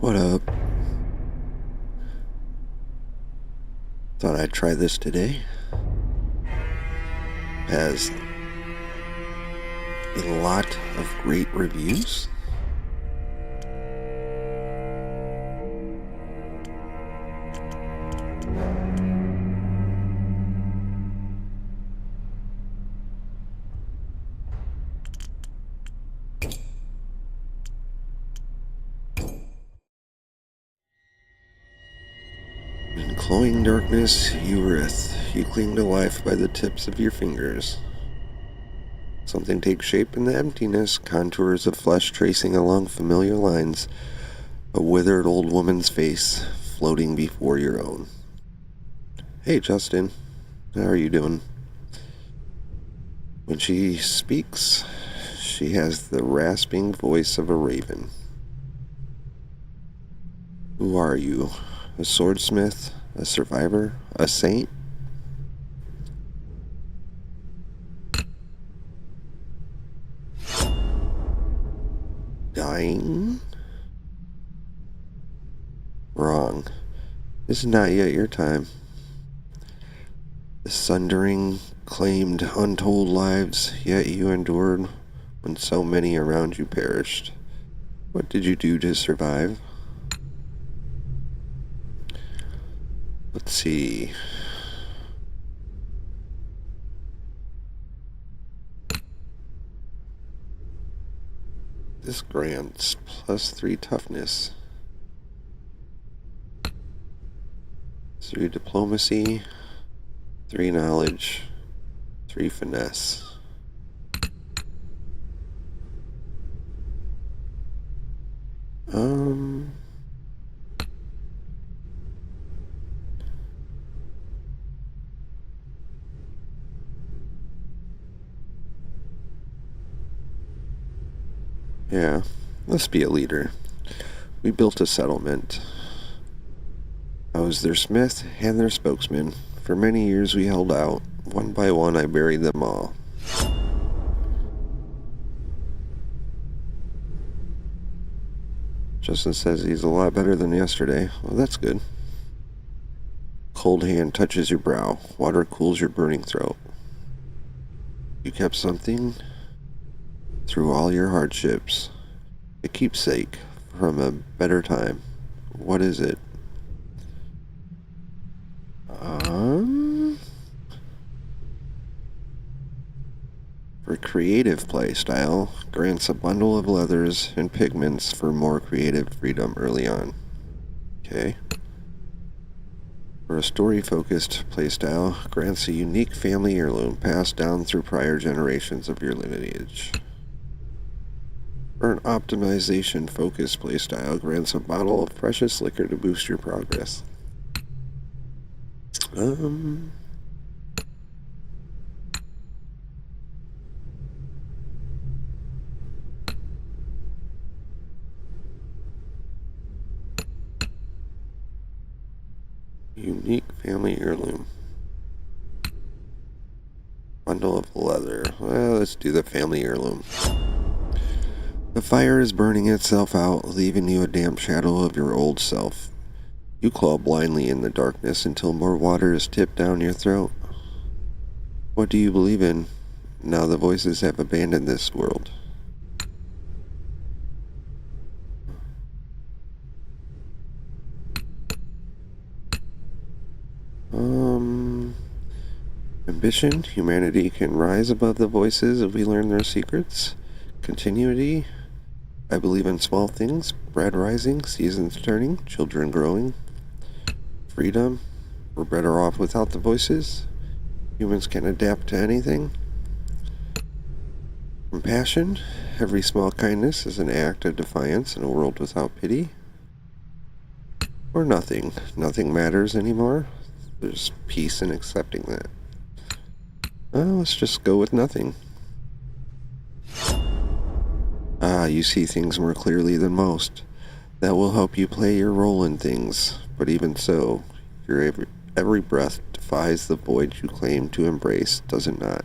What up? Thought I'd try this today. Has a lot of great reviews. In cloying darkness, you writhe. You cling to life by the tips of your fingers. Something takes shape in the emptiness, contours of flesh tracing along familiar lines, a withered old woman's face floating before your own. Hey, Justin. How are you doing? When she speaks, she has the rasping voice of a raven. Who are you? A swordsmith? A survivor? A saint? Dying? Wrong. This is not yet your time. The sundering claimed untold lives, yet you endured when so many around you perished. What did you do to survive? Let's see. This grants +3 toughness, 3 diplomacy, 3 knowledge, 3 finesse. Yeah, let's be a leader. We built a settlement. I was their smith and their spokesman. For many years we held out. One by one I buried them all. Justin says he's a lot better than yesterday. Well, that's good. Cold hand touches your brow. Water cools your burning throat. You kept something through all your hardships. A keepsake from a better time. What is it? For creative play style, grants a bundle of leathers and pigments for more creative freedom early on. Okay. For a story-focused playstyle, grants a unique family heirloom passed down through prior generations of your lineage. For an optimization-focused playstyle, grants a bottle of precious liquor to boost your progress. Unique family heirloom. Bundle of leather. Well, let's do the family heirloom. The fire is burning itself out, leaving you a damp shadow of your old self. You claw blindly in the darkness until more water is tipped down your throat. What do you believe in? Now the voices have abandoned this world. Ambition. Humanity can rise above the voices if we learn their secrets. Continuity. I believe in small things. Bread rising, seasons turning, children growing. Freedom. We're better off without the voices. Humans can adapt to anything. Compassion. Every small kindness is an act of defiance in a world without pity. Or nothing. Nothing matters anymore. There's peace in accepting that. Let's just go with nothing. You see things more clearly than most. That will help you play your role in things. But even so, your every breath defies the void you claim to embrace, does it not?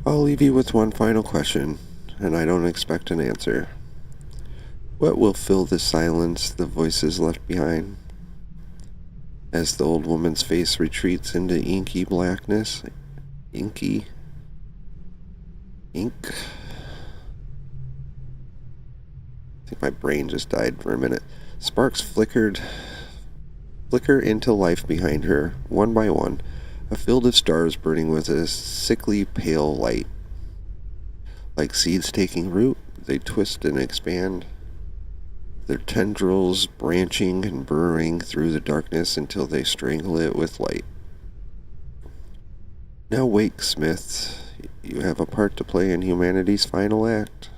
I'll leave you with one final question, and I don't expect an answer. What will fill the silence the voices left behind? As the old woman's face retreats into inky blackness. Ink. I think my brain just died for a minute. Sparks flicker into life behind her, one by one, a field of stars burning with a sickly pale light. Like seeds taking root, they twist and expand, their tendrils branching and burrowing through the darkness until they strangle it with light. Now wake, Smith. You have a part to play in humanity's final act.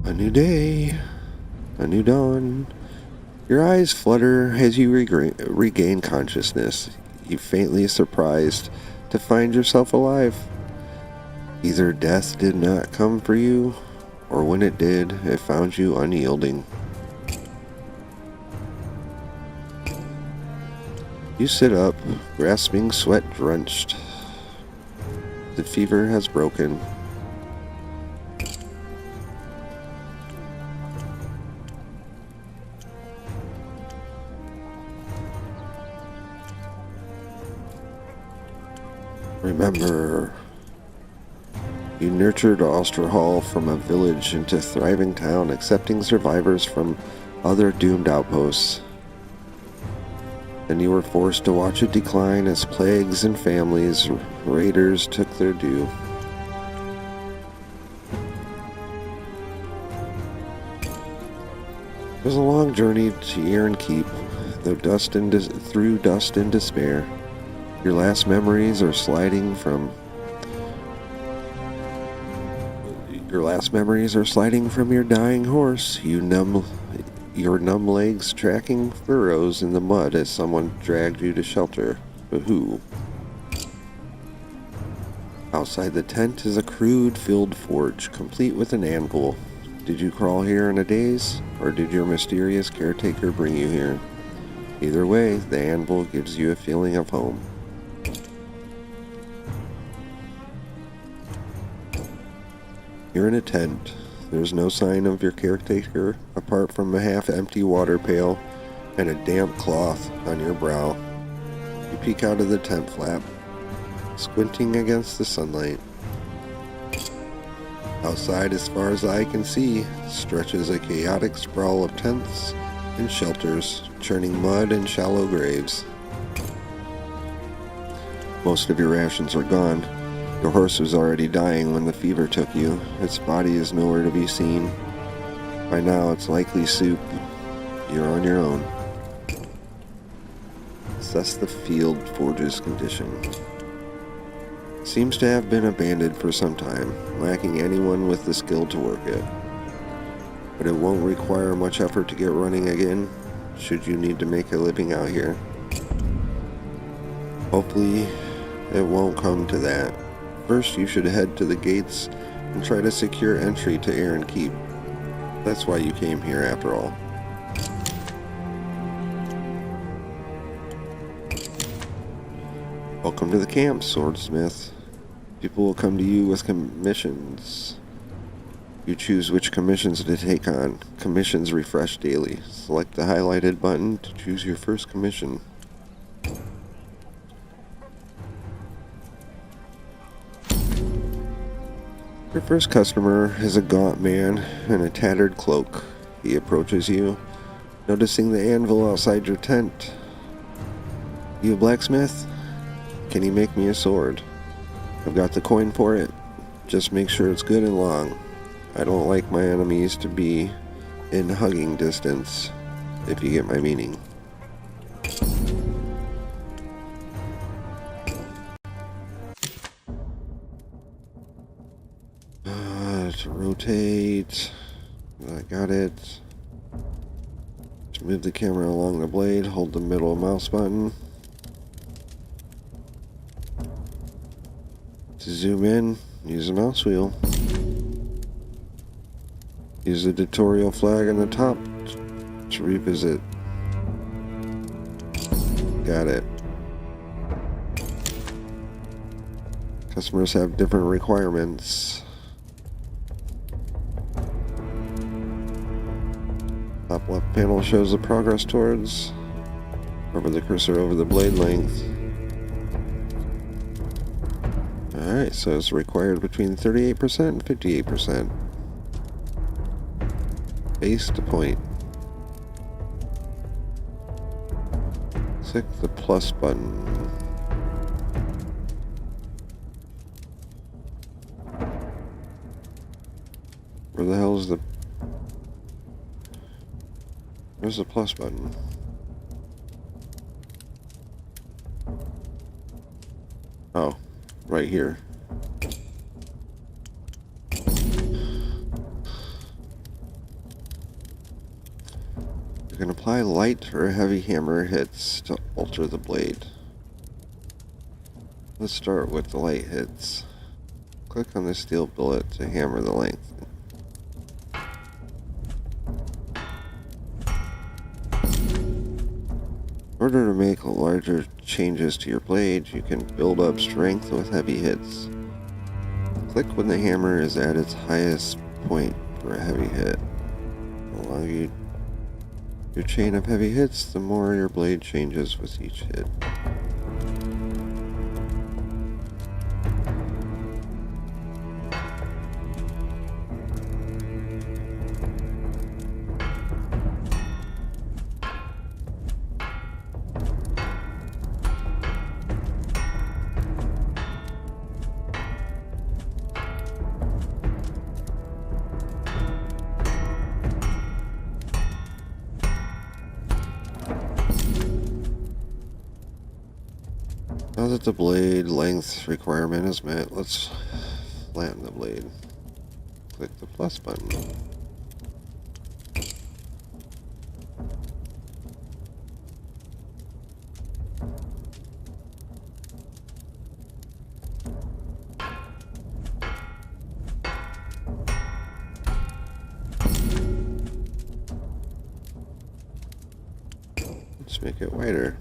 A new day, a new dawn. Your eyes flutter as you regain consciousness. You faintly surprised to find yourself alive. Either death did not come for you, or when it did, it found you unyielding. You sit up, grasping, sweat-drenched. The fever has broken. Remember, you nurtured Osterhall from a village into a thriving town, accepting survivors from other doomed outposts. Then you were forced to watch it decline as plagues and families, raiders took their due. It was a long journey to Yeren Keep, through dust and despair. Your last memories are sliding from your dying horse. Your numb legs tracking furrows in the mud as someone dragged you to shelter. But who? Outside the tent is a crude filled forge, complete with an anvil. Did you crawl here in a daze, or did your mysterious caretaker bring you here? Either way, the anvil gives you a feeling of home. You're in a tent. There's no sign of your caretaker apart from a half-empty water pail and a damp cloth on your brow. You peek out of the tent flap, squinting against the sunlight. Outside, as far as the eye can see, stretches a chaotic sprawl of tents and shelters, churning mud and shallow graves. Most of your rations are gone. Your horse was already dying when the fever took you. Its body is nowhere to be seen. By now, it's likely soup. You're on your own. Assess the field forge's condition. Seems to have been abandoned for some time, lacking anyone with the skill to work it. But it won't require much effort to get running again, should you need to make a living out here. Hopefully, it won't come to that. First, you should head to the gates and try to secure entry to Yeren Keep. That's why you came here, after all. Welcome to the camp, Swordsmith. People will come to you with commissions. You choose which commissions to take on. Commissions refresh daily. Select the highlighted button to choose your first commission. Your first customer is a gaunt man in a tattered cloak. He approaches you, noticing the anvil outside your tent. You a blacksmith? Can you make me a sword? I've got the coin for it. Just make sure it's good and long. I don't like my enemies to be in hugging distance, if you get my meaning. To rotate. I got it. To move the camera along the blade, hold the middle mouse button. To zoom in, use the mouse wheel. Use the tutorial flag on the top to revisit. Got it. Customers have different requirements. Top left panel shows the progress towards. Hover the cursor over the blade length. Alright, so it's required between 38% and 58%. Base to point. Click the plus button. Where the hell is the... Where's the plus button? Oh, right here. You can apply light or heavy hammer hits to alter the blade. Let's start with the light hits. Click on the steel billet to hammer the length. In order to make larger changes to your blade, you can build up strength with heavy hits. Click when the hammer is at its highest point for a heavy hit. The longer your chain of heavy hits, the more your blade changes with each hit. Now that the blade length requirement is met, let's flatten the blade. Click the plus button. Let's make it wider.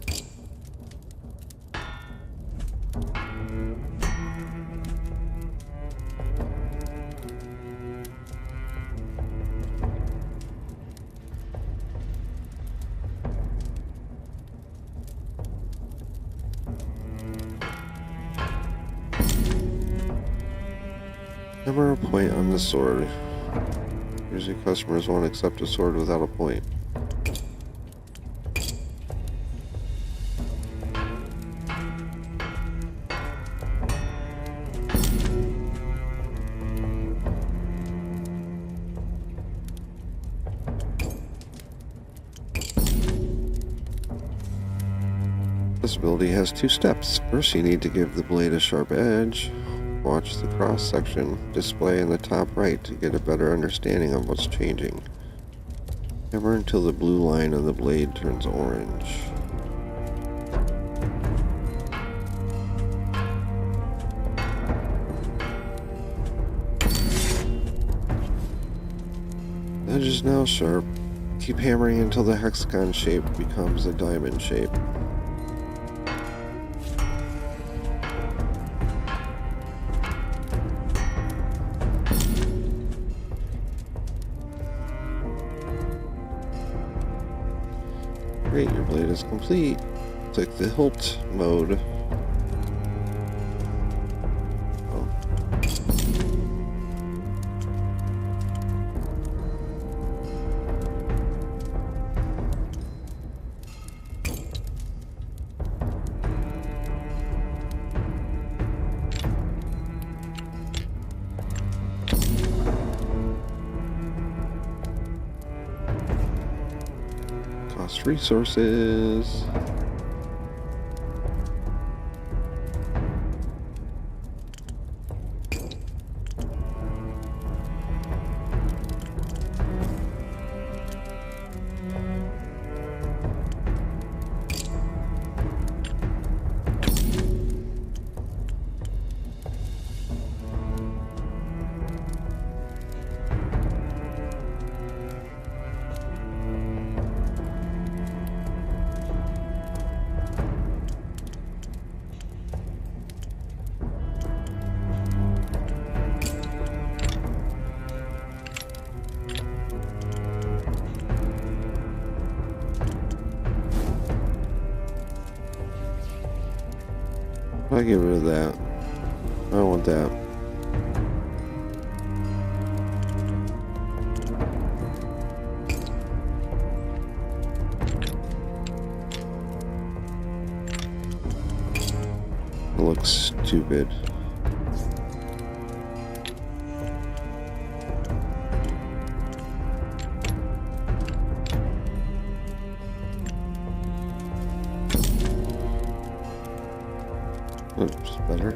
Hammer a point on the sword. Usually customers won't accept a sword without a point. This ability has two steps. First, you need to give the blade a sharp edge. Watch the cross-section display in the top right to get a better understanding of what's changing. Hammer until the blue line on the blade turns orange. The edge is now sharp. Keep hammering until the hexagon shape becomes a diamond shape. Great, your blade is complete. Click the hilt mode. Oh. Cost resources. I get rid of that? I don't want that. It looks stupid. Looks better.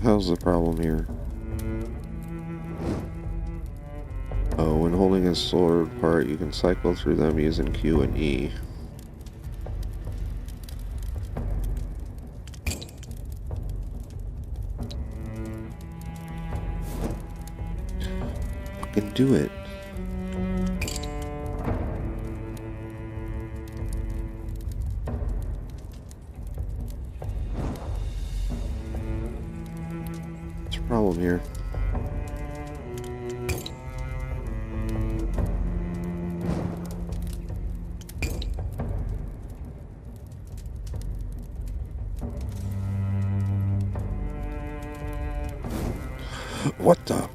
How's the problem here? Oh, when holding a sword part, you can cycle through them using Q and E. Fucking do it. What's the problem here? What the?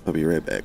I'll be right back.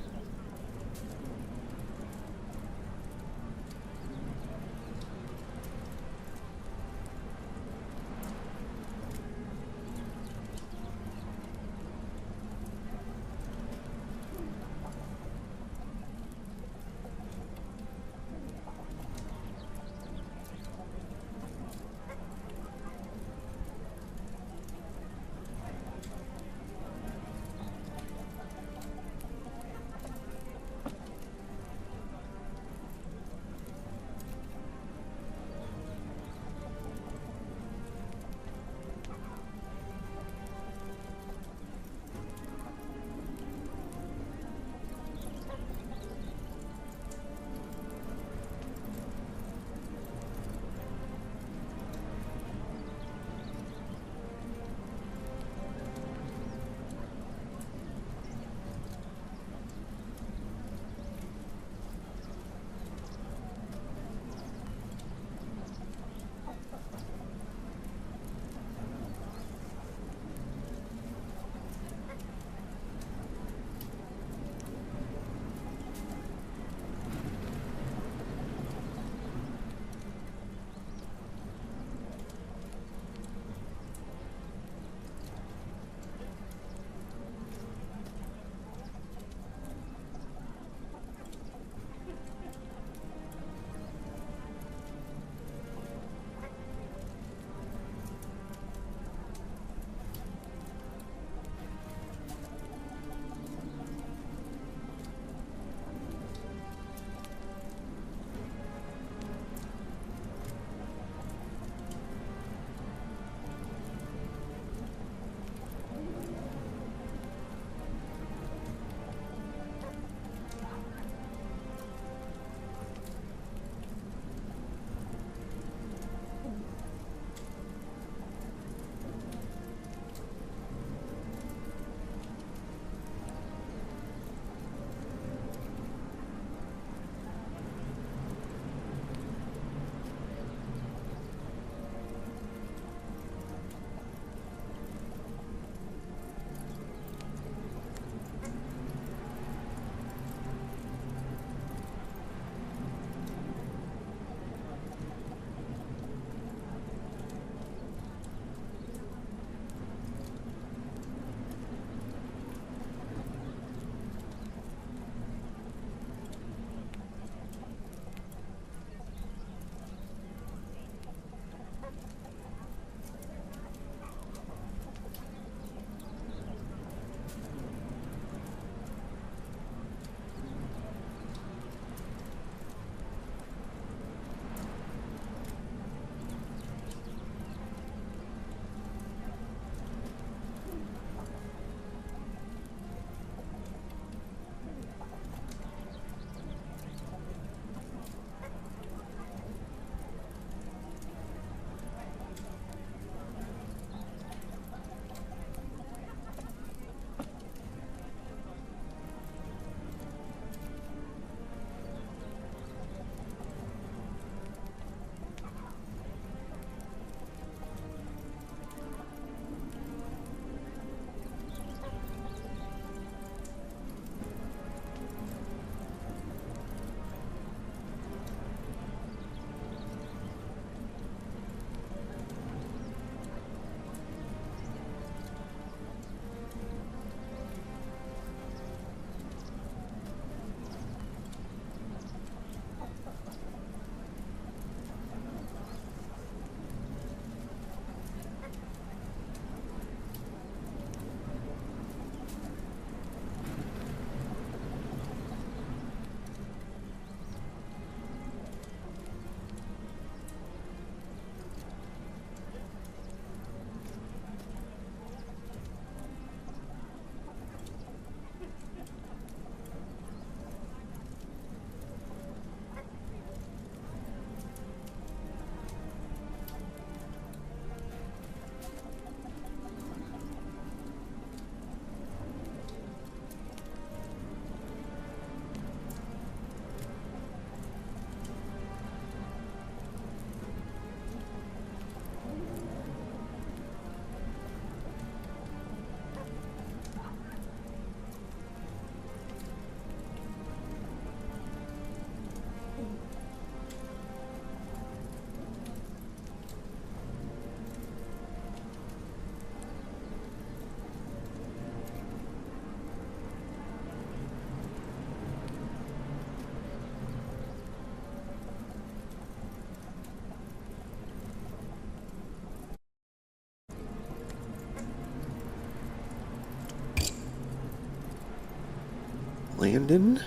Landon?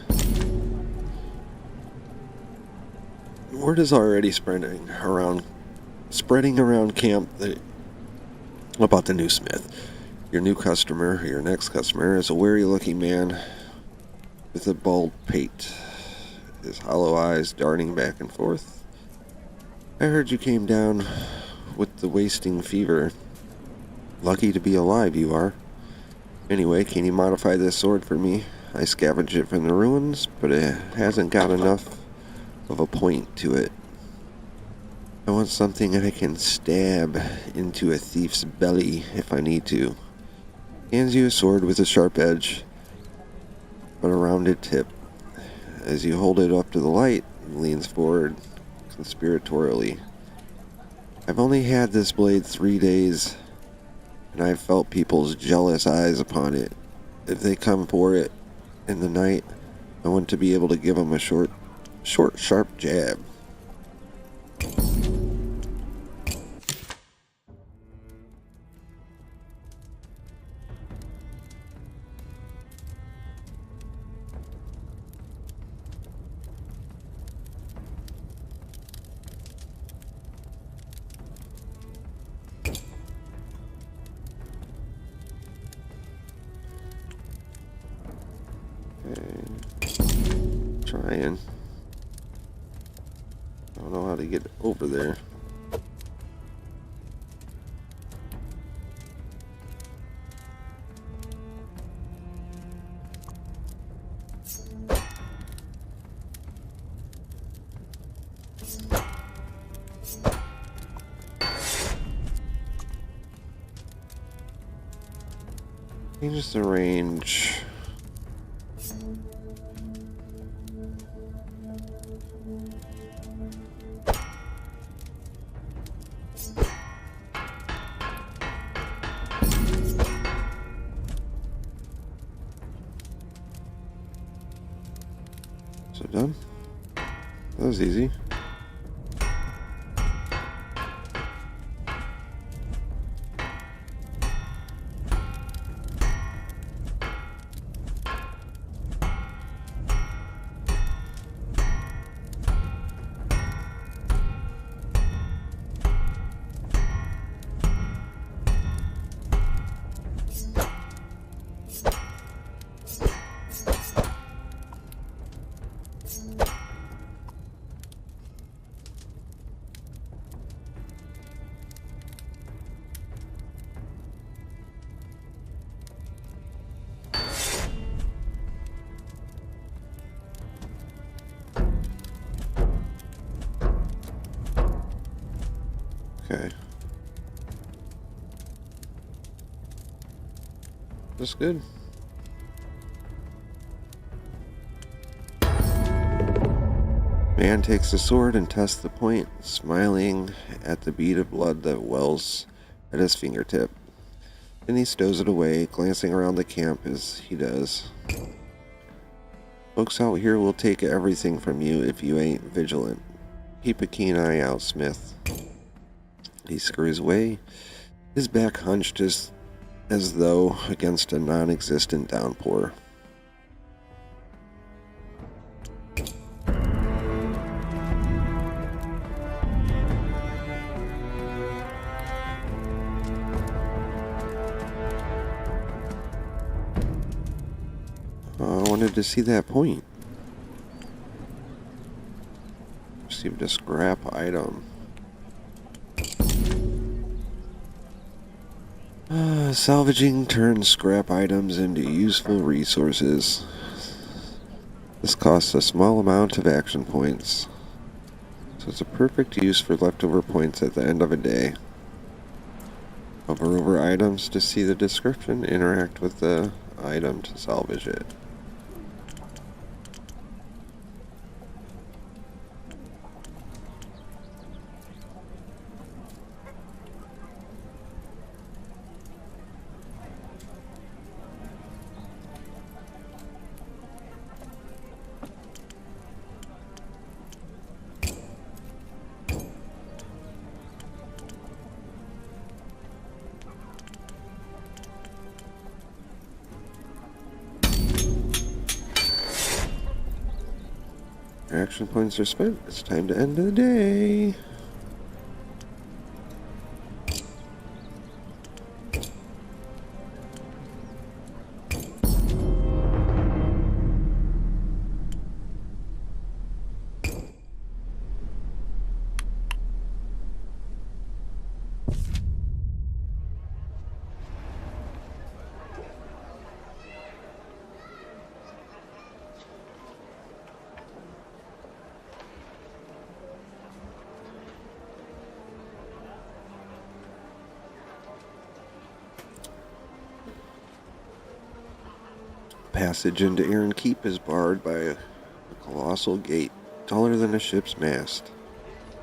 Word is already spreading around camp about the new smith. Your new customer, your next customer, is a weary-looking man with a bald pate, his hollow eyes darting back and forth. I heard you came down with the wasting fever. Lucky to be alive, you are. Anyway, can you modify this sword for me? I scavenged it from the ruins, but it hasn't got enough of a point to it. I want something I can stab into a thief's belly if I need to. Hands you a sword with a sharp edge, but a rounded tip. As you hold it up to the light, it leans forward conspiratorially. I've only had this blade 3 days, and I've felt people's jealous eyes upon it. If they come for it in the night, I want to be able to give them a short, sharp jab. Trying. I don't know how to get over there. Change the range. So done. That was easy. Okay. That's good. Man takes the sword and tests the point, smiling at the bead of blood that wells at his fingertip. Then he stows it away, glancing around the camp as he does. Folks out here will take everything from you if you ain't vigilant. Keep a keen eye out, Smith. He scurries away, his back hunched as though against a non-existent downpour. I wanted to see that point. Received a scrap item. Salvaging turns scrap items into useful resources. This costs a small amount of action points, so it's a perfect use for leftover points at the end of a day. Hover over items to see the description, interact with the item to salvage it. Action points are spent. It's time to end the day. Passage into Aaron Keep is barred by a colossal gate, taller than a ship's mast.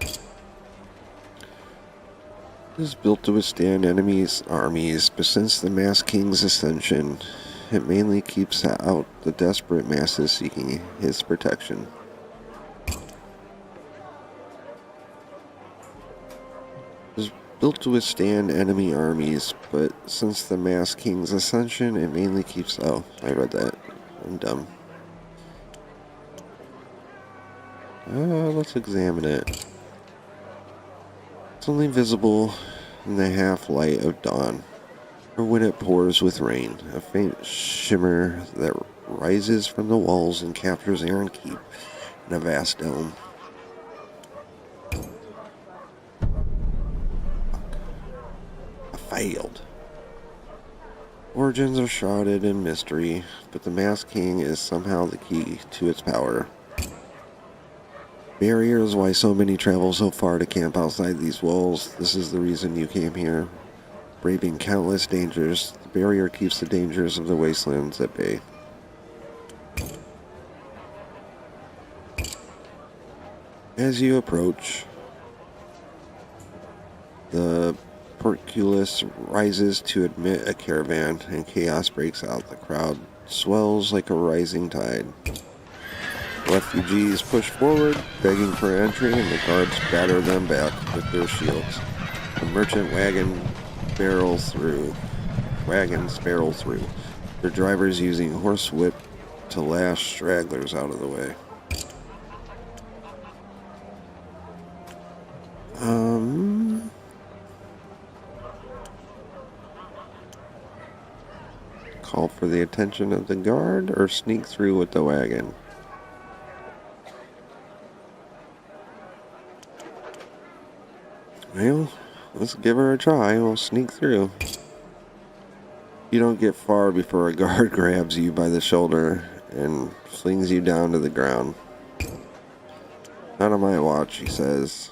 It is built to withstand enemies' armies, but since the Masked King's ascension, it mainly keeps out the desperate masses seeking his protection. It is built to withstand enemy armies, but since the Masked King's ascension, it mainly keeps... Oh, I read that. I'm dumb. Let's examine it. It's only visible in the half-light of dawn, or when it pours with rain, a faint shimmer that rises from the walls and captures Aaron Keep in a vast dome. I failed. Origins are shrouded in mystery, but the Masked King is somehow the key to its power. Barrier is why so many travel so far to camp outside these walls. This is the reason you came here. Braving countless dangers, the barrier keeps the dangers of the wastelands at bay. As you approach, the portcullis rises to admit a caravan, and chaos breaks out. The crowd swells like a rising tide. Refugees push forward, begging for entry, and the guards batter them back with their shields. The merchant wagons barrel through. Their drivers using horsewhip to lash stragglers out of the way. Call for the attention of the guard or sneak through with the wagon. Well, let's give her a try. We'll sneak through. You don't get far before a guard grabs you by the shoulder and flings you down to the ground. Not on my watch, he says.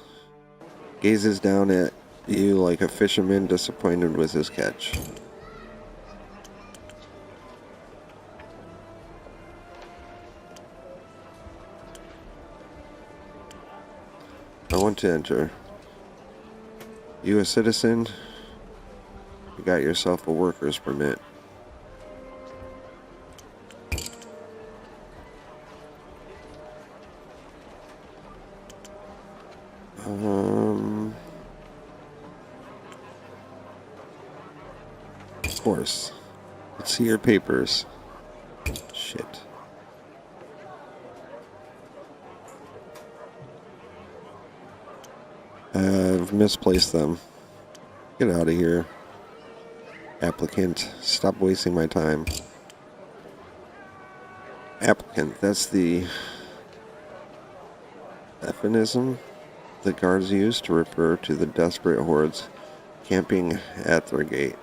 Gazes down at you like a fisherman disappointed with his catch. I want to enter. You a citizen? You got yourself a worker's permit. Of course. Let's see your papers. Shit. I've misplaced them. Get out of here. Applicant, stop wasting my time. Applicant, that's the euphemism the guards use to refer to the desperate hordes camping at their gate.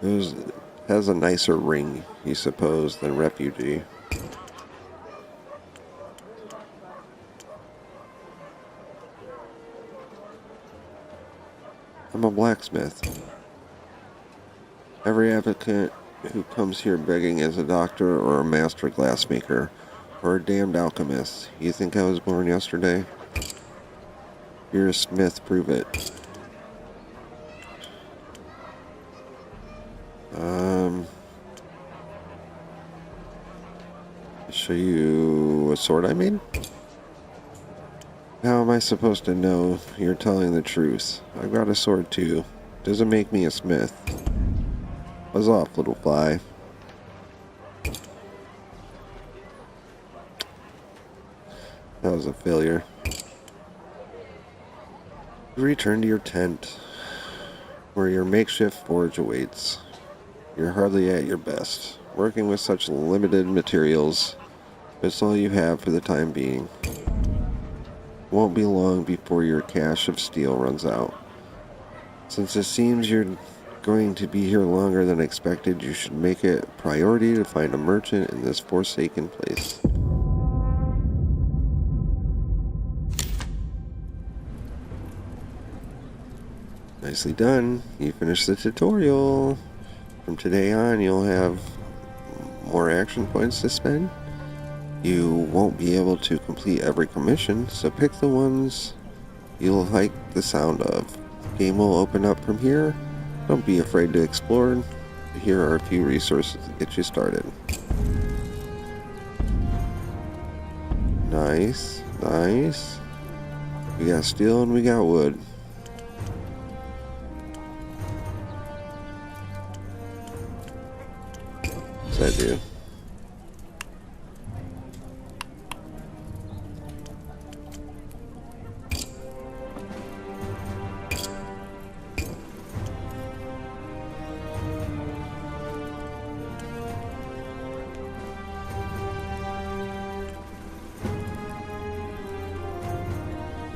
It has a nicer ring, you suppose, than refugee. I'm a blacksmith. Every applicant who comes here begging is a doctor or a master glassmaker or a damned alchemist. You think I was born yesterday? You're a smith, prove it. Show you a sword I made? How am I supposed to know you're telling the truth? I've got a sword too. Doesn't make me a smith. Buzz off, little fly. That was a failure. Return to your tent, where your makeshift forge awaits. You're hardly at your best. Working with such limited materials, it's all you have for the time being. Won't be long before your cache of steel runs out. Since it seems you're going to be here longer than expected, you should make it a priority to find a merchant in this forsaken place. Nicely done. You finished the tutorial. From today on, you'll have more action points to spend. You won't be able to complete every commission, so pick the ones you'll like the sound of. The game will open up from here. Don't be afraid to explore. Here are a few resources to get you started. Nice, nice. We got steel and we got wood. What's that do?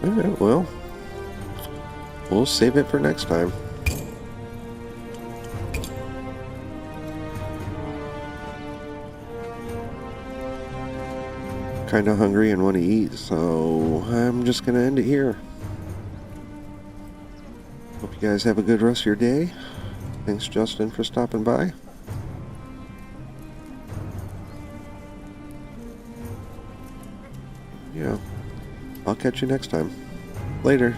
Alright, well, we'll save it for next time. Kinda hungry and want to eat, so I'm just gonna end it here. Hope you guys have a good rest of your day. Thanks, Justin, for stopping by. Yeah, I'll catch you next time. Later.